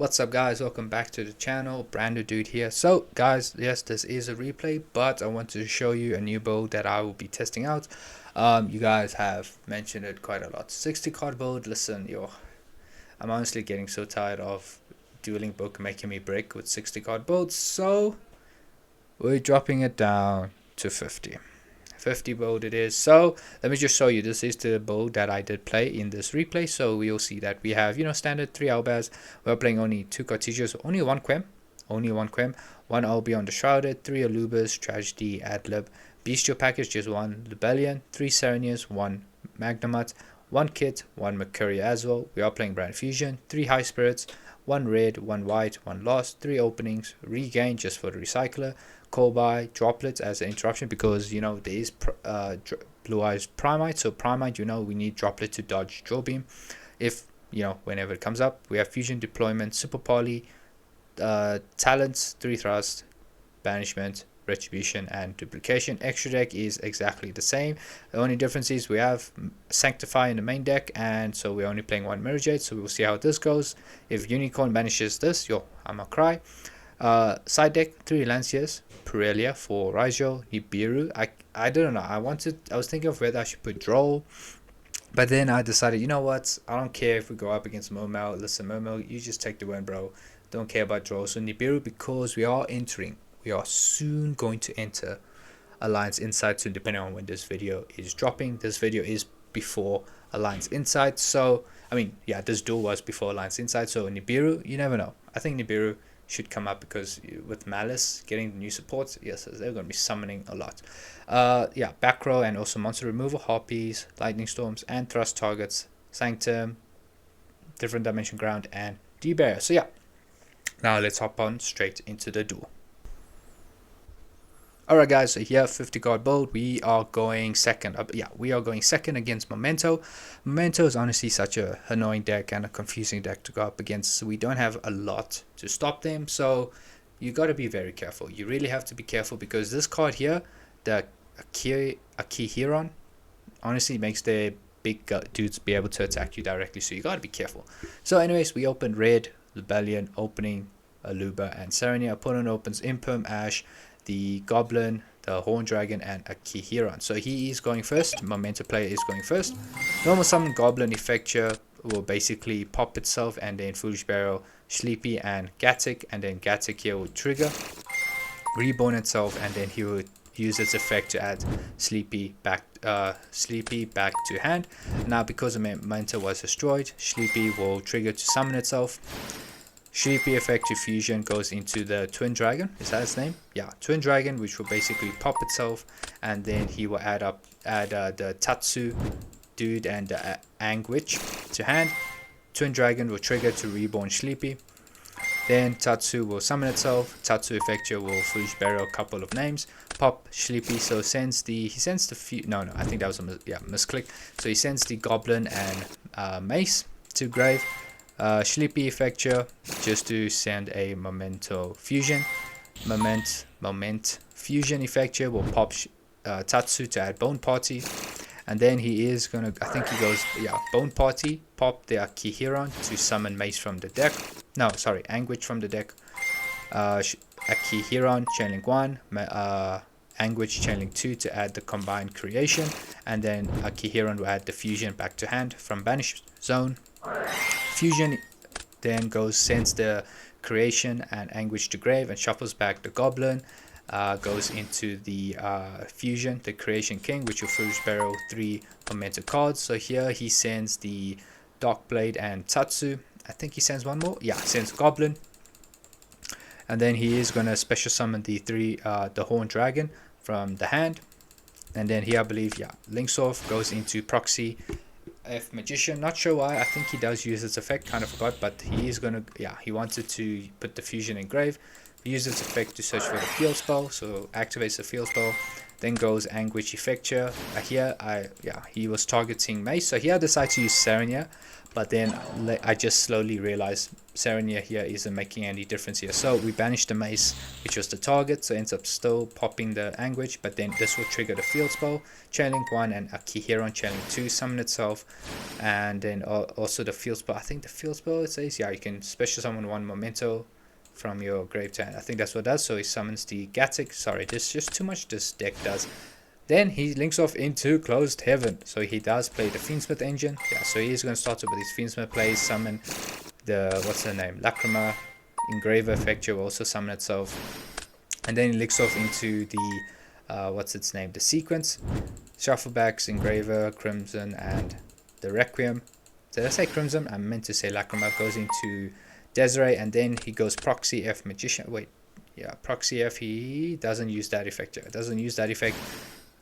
What's up guys, welcome back to the channel. Brand new dude here. So guys, yes, this is a replay, but I want to show you a new build that I will be testing out. You guys have mentioned it quite a lot. 60 card build. Listen, I'm honestly getting so tired of dueling book making me break with 60 card builds, so we're dropping it down to 50 build it is. So let me just show you. This is the build that I did play in this replay. So we'll see that we have, standard 3 Albaz. We're playing only 2 Cartesios, only 1 Quem, 1 LB on the Shrouded, 3 Alubas, Tragedy, Adlib, Bestial Package, just 1 Rebellion, 3 Serenias, 1 Magnamut, 1 Kit, 1 Mercury as well. We are playing Brand Fusion, 3 High Spirits, 1 Red, 1 White, 1 Lost, 3 Openings, Regain just for the Recycler, Call by Droplets as an interruption because there is Blue Eyes Primite. So Primite, we need Droplet to dodge Draw Beam if whenever it comes up. We have Fusion, Deployment, Super Poly, Talents, 3 Thrust, Banishment, Retribution, and Duplication. Extra deck is exactly the same. The only difference is we have Sanctify in the main deck, and so we're only playing 1 Mirror Jade. So we'll see how this goes. If Unicorn banishes this, I'ma cry. Side deck, 3 Lanciers, Purelia for Raijo, Nibiru. I don't know. I was thinking of whether I should put Droll, but then I decided, you know what? I don't care if we go up against Momento. Listen, Momento, you just take the win, bro. Don't care about Droll. So Nibiru, because we are soon going to enter Alliance Insight soon, depending on when this video is dropping. This video is before Alliance Insight. So, this duel was before Alliance Insight. So Nibiru, you never know. I think Nibiru should come up because with Malice getting the new supports, yes, they're going to be summoning a lot. Back row and also monster removal, Harpies, Lightning Storms, and thrust targets, Sanctum, different dimension ground, and D-Barrier. So yeah, now let's hop on straight into the duel. Alright guys, so here 50 card build, we are going second. We are going second against Memento. Memento is honestly such a annoying deck and a confusing deck to go up against. So we don't have a lot to stop them, so you got to be very careful. You really have to be careful because this card here, the Akihiron, honestly makes their big dudes be able to attack you directly, so you got to be careful. So anyways, we opened Red, Rebellion, opening Aluba and Serenia. Opponent opens Imperm, Ash, the Goblin, the Horn Dragon, and Akihiron. So he is going first. Momento player is going first. Normal summon Goblin Effecture will basically pop itself, and then Foolish Barrel, Sleepy, and Gatic, and then Gatic here will trigger, reborn itself, and then he will use its effect to add Sleepy back to hand. Now because Memento was destroyed, Sleepy will trigger to summon itself. Sleepy effect to fusion goes into the Twin Dragon. Is that its name? Yeah, Twin Dragon, which will basically pop itself, and then he will add the Tatsu dude and the Anguish to hand. Twin Dragon will trigger to reborn Sleepy. Then Tatsu will summon itself. Tatsu effecture will Foolish Barrel a couple of names. Pop Sleepy, so I think that was a misclick. So he sends the Goblin and Mace to grave. Sleepy effecture just to send a Memento fusion. Moment fusion effecture will pop Tatsu to add Bone Party, and then he is gonna, I think he goes Bone Party, pop the Akihiron to summon Mace from the deck. No, sorry, Anguish from the deck. Akihiron Chainlink 1, Anguish Chainlink 2 to add the combined creation, and then Akihiron will add the fusion back to hand from Banished Zone. Fusion then sends the creation and Anguish to grave and shuffles back the Goblin. Goes into the fusion, the Creation King, which will Foolish Barrel 3 Memento cards. So here he sends the Darkblade and Tatsu. I think he sends one more. Yeah, sends Goblin. And then he is going to special summon the Horn Dragon from the hand. And then here I believe, links off, goes into Proxy F Magician. Not sure why. I think he does use its effect, kind of forgot, but he is gonna he wanted to put the fusion in grave. use its effect to search for the field spell, so activates the field spell. Then goes Anguish effect here. He was targeting Mace, so here I decided to use Serenia, but then I just slowly realized Serenia here isn't making any difference here. So we banished the Mace, which was the target, so ends up still popping the Anguish, but then this will trigger the field spell, Chain Link 1 and Akihiron Chain Link 2, summon itself, and then also the field spell. I think the field spell, it says, yeah, you can special summon one Memento from your grave to hand. I think that's what it does. So he summons the Gatic. Sorry, there's just too much this deck does. Then he links off into Closed Heaven. So he does play the Fiendsmith engine. Yeah, so he's going to start off with his Fiendsmith plays, summon the, what's the name, Lacrima, Engraver effect will also summon itself. And then he links off into the, what's its name, the Sequence. Shufflebacks, Engraver, Crimson, and the Requiem. Did I say Crimson? I meant to say Lacrima. Goes into Desiree, and then he goes Proxy F Magician. Wait, yeah, Proxy F. He doesn't use that effect. Doesn't use that effect.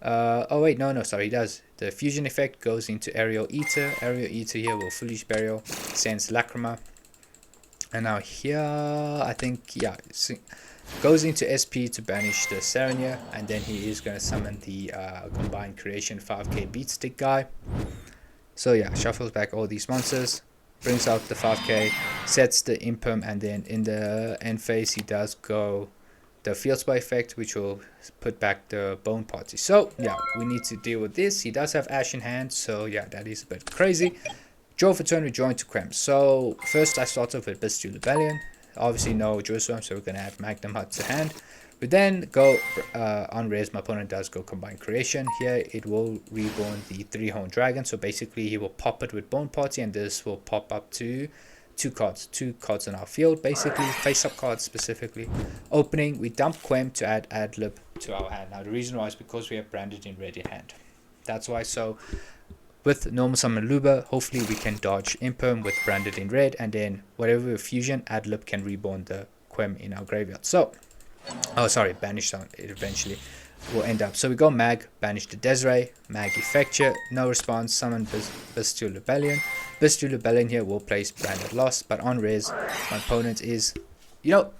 Oh wait, no, sorry, he does. The fusion effect goes into Aerial Eater. Aerial Eater here will Foolish Burial, sends Lacrima, and now here I think, yeah, goes into SP to banish the Serenia, and then he is going to summon the Combined Creation 5k Beat Stick guy. So yeah, shuffles back all these monsters, brings out the 5k, sets the Imperm, and then in the end phase he does go the field spell effect, which will put back the Bone Party. So yeah, we need to deal with this. He does have Ash in hand, so yeah, that is a bit crazy. Draw for turn, we join to Cramp. So first I start off with Bestial Rebellion. Obviously no Jerusalem, so we're going to have Magnum Hut to hand. We then go on res, my opponent does go Combined Creation. Here it will reborn the 3-horned dragon, so basically he will pop it with Bone Party, and this will pop up to two cards on our field, basically face up cards specifically. Opening, we dump Quem to add Adlib to our hand. Now the reason why is because we have Branded in red in hand, that's why. So with normal summon Luba, hopefully we can dodge Imperm with Branded in red, and then whatever fusion, Adlib can reborn the Quem in our graveyard. So oh sorry, banish it eventually will end up. So we go Mag, banish the Desiree, Mag Effecture, no response, summon Bestial Rebellion. Bestial Rebellion here will place Branded Lost, but on res, my opponent is, you know,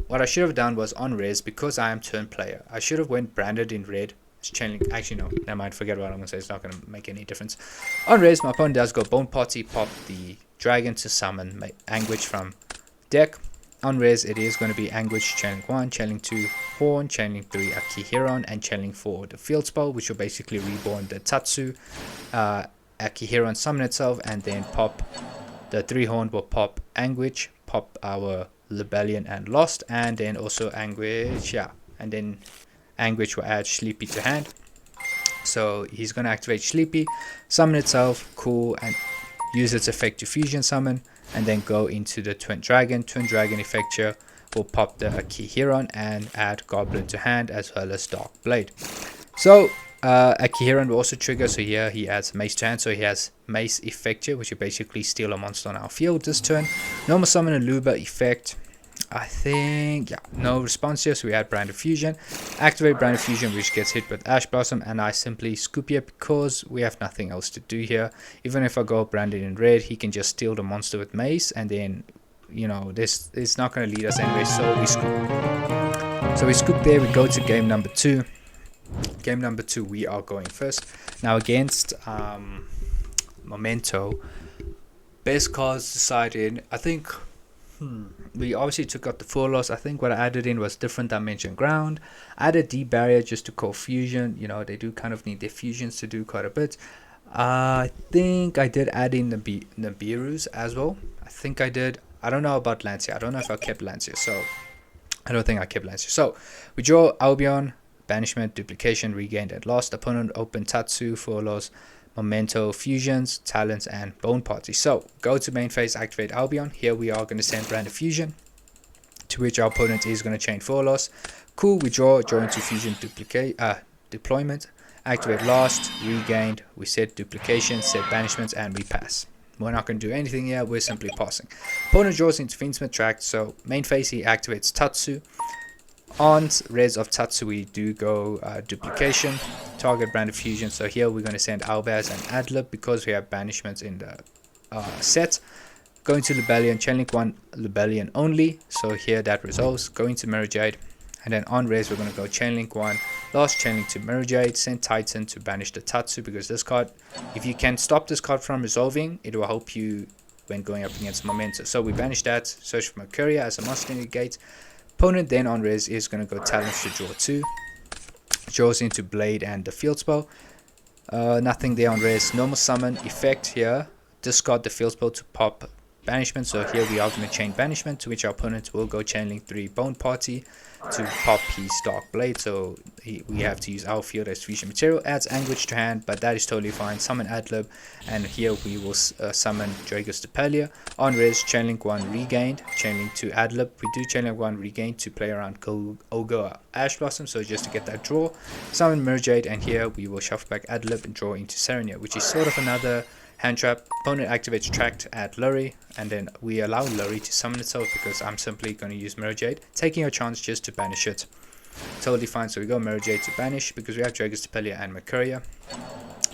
what I should have done was on res, because I am turn player, I should have went Branded in red, Chain Link, actually no, never mind, forget what I'm going to say, it's not going to make any difference. On res, my opponent does go Bone Party, pop the dragon to summon Anguish from deck. On res, it is going to be Anguish, Chain Link 1, Chain Link 2, Horn, Chain Link 3, Akihiron, and Chain Link 4, the field spell, which will basically reborn the Tatsu. Akihiron summon itself, and then pop the 3-horn will pop Anguish, pop our Rebellion and Lost, and then also Anguish, yeah, and then Anguish will add Sleepy to hand. So he's going to activate Sleepy, summon itself, cool, and use its effect to fusion summon, and then go into the Twin Dragon. Twin Dragon effect here will pop the Akihiron and add Goblin to hand, as well as Dark Blade. So Akihiron will also trigger, so here he adds Mace to hand, so he has Mace effect here, which will basically steal a monster on our field this turn. Normal summon a Luba effect, I think, yeah, no response here, so we add Branded Fusion. Activate Branded Fusion, which gets hit with Ash Blossom, and I simply scoop here because we have nothing else to do here. Even if I go Branded in red, he can just steal the monster with Mace, and then, you know, this is not going to lead us anyway, so we scoop. So we scoop there, we go to game number 2. Game number 2, we are going first. Now against Memento, best cards decided, I think, we obviously took out the 4 loss. I think what I added in was Different Dimension Ground. I added D-Barrier just to call fusion. You know, they do kind of need their fusions to do quite a bit. I think I did add in the Nibiru's as well. I think I did. I don't know about Lancia. I don't know if I kept Lancia. So I don't think I kept Lancia. So we draw Albion, Banishment, Duplication, Regained, and Lost. Opponent open Tatsu, 4 loss, Memento, Fusions, Talents, and Bone Party. So go to main phase, activate Albion. Here we are going to send Branded Fusion, to which our opponent is going to chain 4 loss. Cool, we draw into Fusion Deployment, activate Lost, Regained, we set Duplication, set Banishments, and we pass. We're not going to do anything here, we're simply passing. Opponent draws into Fiendsmith Tract, so main phase he activates Tatsu. On res of Tatsu we do go Duplication, target Branded Fusion, so here we're going to send Albaz and Adlib because we have banishments in the set. Going to Libellion, chain link 1 Libellion only, so here that resolves. Going to Mirror Jade, and then on res we're going to go chain link 1, last chain link to Mirror Jade, send Titan to banish the Tatsu, because this card, if you can stop this card from resolving, it will help you when going up against Memento. So we banish that, search for Mercuria as a monster negate. Opponent then on res is going to go Talents to draw 2, draws into Blade and the field spell. Nothing there on res. Normal summon effect here, discard the field spell to pop banishment. So here we are going to chain banishment, to which our opponent will go chain link 3 Bone Party to pop his Dark Blade. So we have to use our field as fusion material. Adds Anguish to hand, but that is totally fine. Summon Adlib, and here we will summon Dragos Despia. On res, chain link 1 regained, chain link 2 Adlib. We do chain link 1 regained to play around Ogre Ash Blossom, so just to get that draw. Summon Mirror Jade, and here we will shuffle back Adlib and draw into Serenia, which is sort of another hand trap. Opponent activates Tract at Lurry, and then we allow Lurry to summon itself because I'm simply going to use Mirror Jade, taking a chance just to banish it. Totally fine, so we go Mirror Jade to banish because we have Dragos Despia and Mercuria.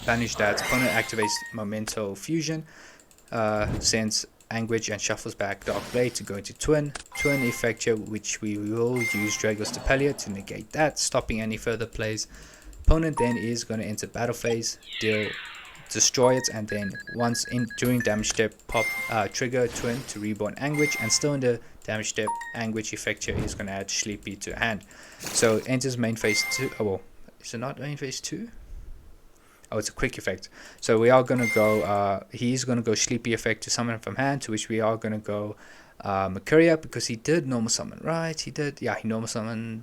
Banish that. Opponent activates Memento Fusion, sends Anguish and shuffles back Dark Blade to go into Twin effect here, which we will use Dragos Despia to negate that, stopping any further plays. Opponent then is going to enter battle phase, destroy it, and then once during damage step pop trigger Twin to reborn Anguish, and still in the damage step Anguish effect here is going to add Sleepy to hand. So enters main phase 2. Oh well, is it not main phase 2? Oh, it's a quick effect. So we are going to go he's going to go Sleepy effect to summon from hand, to which we are going to go Mercuria, because he did normal summon, right? He did, yeah, he normal summoned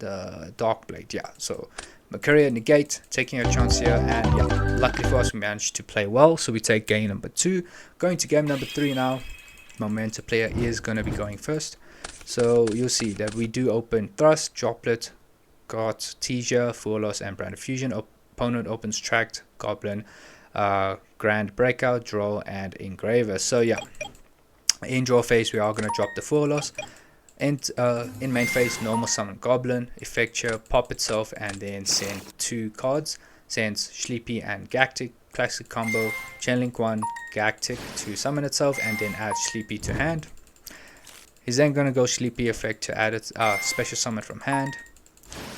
Dark Blade, yeah. So Mercuria negate, taking a chance here, and yeah, luckily for us we managed to play well, so we take game number 2. Going to game number 3 now. Momento player is going to be going first, so you'll see that we do open Thrust, Droplet, got Teasia, Full Loss, and Brand of Fusion. Opponent opens Tract, Goblin, Grand Breakout, Draw, and Engraver. So yeah, in draw phase we are going to drop the Full Loss. And in main phase, normal summon Goblin, effecture, pop itself, and then send 2 cards. Sends Sleepy and Galactic, classic combo, chain link 1 Galactic to summon itself, and then add Sleepy to hand. He's then going to go Sleepy effect to add it, special summon from hand.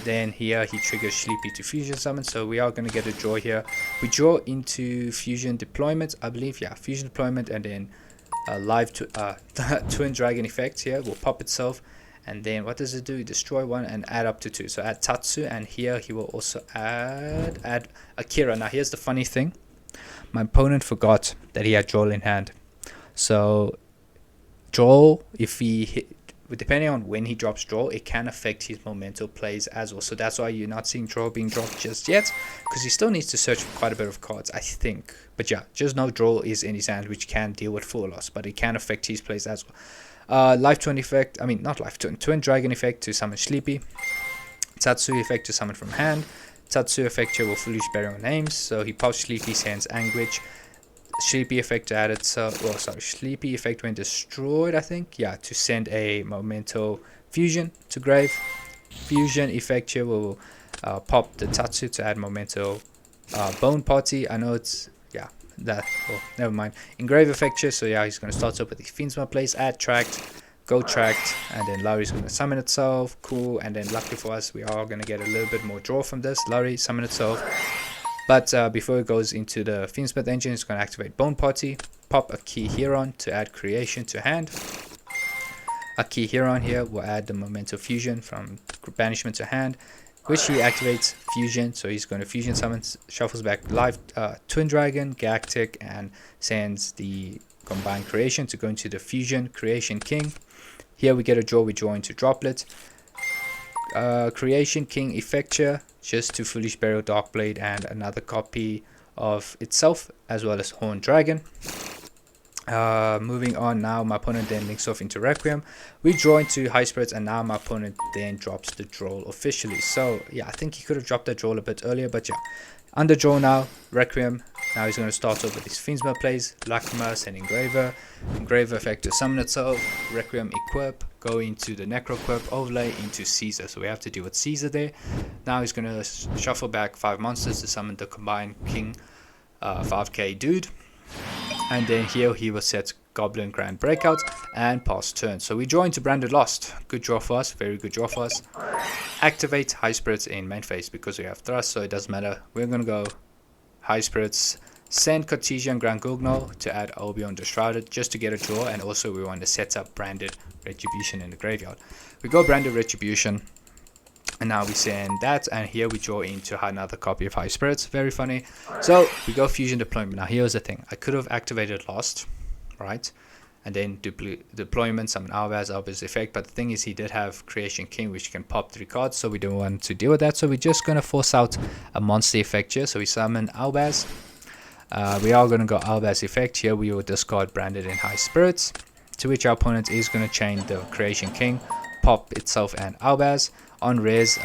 Then here he triggers Sleepy to fusion summon, so we are going to get a draw here. We draw into fusion deployment, I believe, yeah, fusion deployment, and then Twin Dragon effect here will pop itself, and then what does it do? Destroy 1 and add up to 2. So add Tatsu, and here he will also add Akira. Now here's the funny thing, my opponent forgot that he had Joel in hand. So Joel, if he hit, depending on when he drops draw, it can affect his Memento plays as well. So that's why you're not seeing draw being dropped just yet, because he still needs to search for quite a bit of cards, I think. But yeah, just know draw is in his hand, which can deal with Full Loss, but it can affect his plays as well. Life Twin effect, I mean not Life Twin, Twin Dragon effect to summon Sleepy. Tatsu effect to summon from hand. Tatsu effect here will Foolish Burial Names, so he pops Sleepy, sends Anguish. Sleepy effect to add itself, well sorry, Sleepy effect when destroyed, I think, yeah, to send a Memento Fusion to grave. Fusion effect here will pop the Tatsu to add Memento Bone Party. I know it's, yeah, that, well, never mind. Engrave effect here, so yeah, he's going to start up with his Fiendsma plays, add Tract, go Tract, and then Lurry's going to summon itself, cool, and then luckily for us, we are going to get a little bit more draw from this. Lurry summon itself. But before it goes into the Fiendsmith engine, it's going to activate Bone Party, pop a Key Heron to add Creation to hand. A Key Heron here will add the Memento Fusion from Banishment to hand, which he activates Fusion, so he's going to Fusion summon, shuffles back Live Twin Dragon, Galactic, and sends the Combined Creation to go into the Fusion Creation King. Here we get a draw, we draw into Droplet. Creation King Effecture, just to Foolish Burial Darkblade and another copy of itself, as well as Horned Dragon. Moving on now, my opponent then links off into Requiem. We draw into High Spirits, and now my opponent then drops the Droll officially. So yeah, I think he could have dropped that Droll a bit earlier, but yeah. Under draw now, Requiem. Now he's going to start off with his Fiendsma plays, Lacrimas and Engraver. Engraver effect to summon itself, Requiem equip, go into the Necro equip, overlay into Caesar. So we have to deal with Caesar there. Now he's going to shuffle back 5 monsters to summon the combined King 5k dude. And then here he will set Goblin Grand Breakout, and pass turn. So we draw into Branded Lost. Good draw for us, very good draw for us. Activate High Spirits in main phase because we have Thrust, so it doesn't matter. We're going to go High Spirits, send Cartesian Grand Gugnol to add Albion the Shrouded just to get a draw, and also we want to set up Branded Retribution in the graveyard. We go Branded Retribution, and now we send that, and here we draw into another copy of High Spirits. Very funny. So we go Fusion Deployment. Now here's the thing, I could have activated Lost, right, and then deployment, summon Albaz effect, but the thing is he did have Creation King, which can pop 3 cards, so we don't want to deal with that, so we're just going to force out a monster effect here. So we summon Albaz. We are going to go Albaz effect. Here we will discard Branded in High Spirits, to which our opponent is going to chain the Creation King, pop itself and Albaz. On res,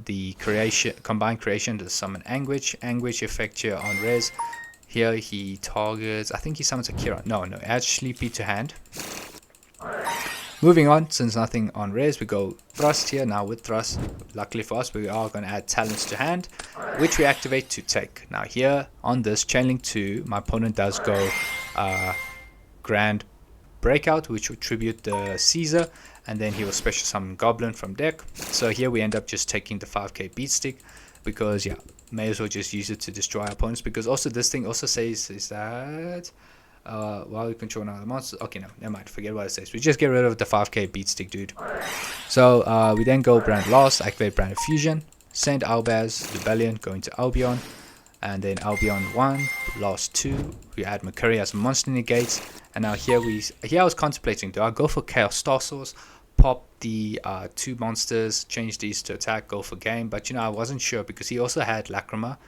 the combined creation to summon Anguish effect here on res. Here he targets, I think he summons a Kira. No, adds Sleepy to hand. Moving on, since nothing on res, we go Thrust here. Now with Thrust, luckily for us, we are going to add Talents to hand, which we activate to take. Now here on this Chainlink 2, my opponent does go Grand Breakout, which will tribute the Caesar, and then he will special summon Goblin from deck. So here we end up just taking the 5k beat stick, because yeah, may as well just use it to destroy our opponents, because also this thing also says is that while you control another monster, okay, no, never mind, forget what it says. We just get rid of the 5k beat stick, dude. So we then go Brand Lost, activate Brand Fusion, send Albaz Rebellion, go into Albion, and then Albion 1, Lost 2, we add McCurry as monster negates. And now here I was contemplating, do I go for Chaos Star Source, pop the 2 monsters, change these to attack, go for game, but I wasn't sure because he also had Lacrima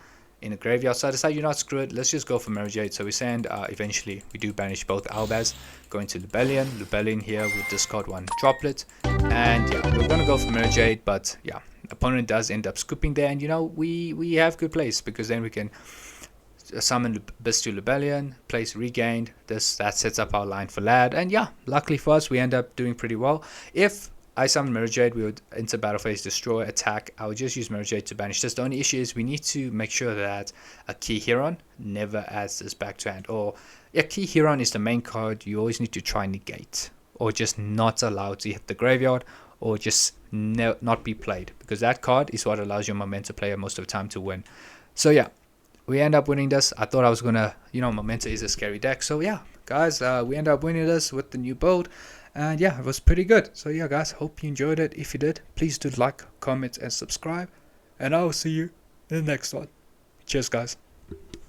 in the graveyard, so I decided, screw it, let's just go for Mirror Jade. So we send, eventually we do banish both Albaz, go into Rebellion here, we'll discard 1 Droplet, and yeah, we're gonna go for Mirror Jade, but yeah, opponent does end up scooping there, and we have good plays, because then we can summon Bestial Rebellion, place Regained, that sets up our line for Lad, and yeah, luckily for us, we end up doing pretty well. If I summon Mirror Jade, we would enter battle phase, destroy, attack. I would just use Mirror Jade to banish this. The only issue is we need to make sure that a Key Heron never adds this back to hand, or yeah, Key Heron is the main card you always need to try and negate, or just not allowed to hit the graveyard, or just not be played, because that card is what allows your Memento player most of the time to win. So yeah, we end up winning this. I thought I was gonna, Memento is a scary deck, so yeah, guys, we end up winning this with the new build, and yeah, it was pretty good. So yeah, guys, hope you enjoyed it. If you did, please do like, comment, and subscribe, and I will see you in the next one. Cheers, guys.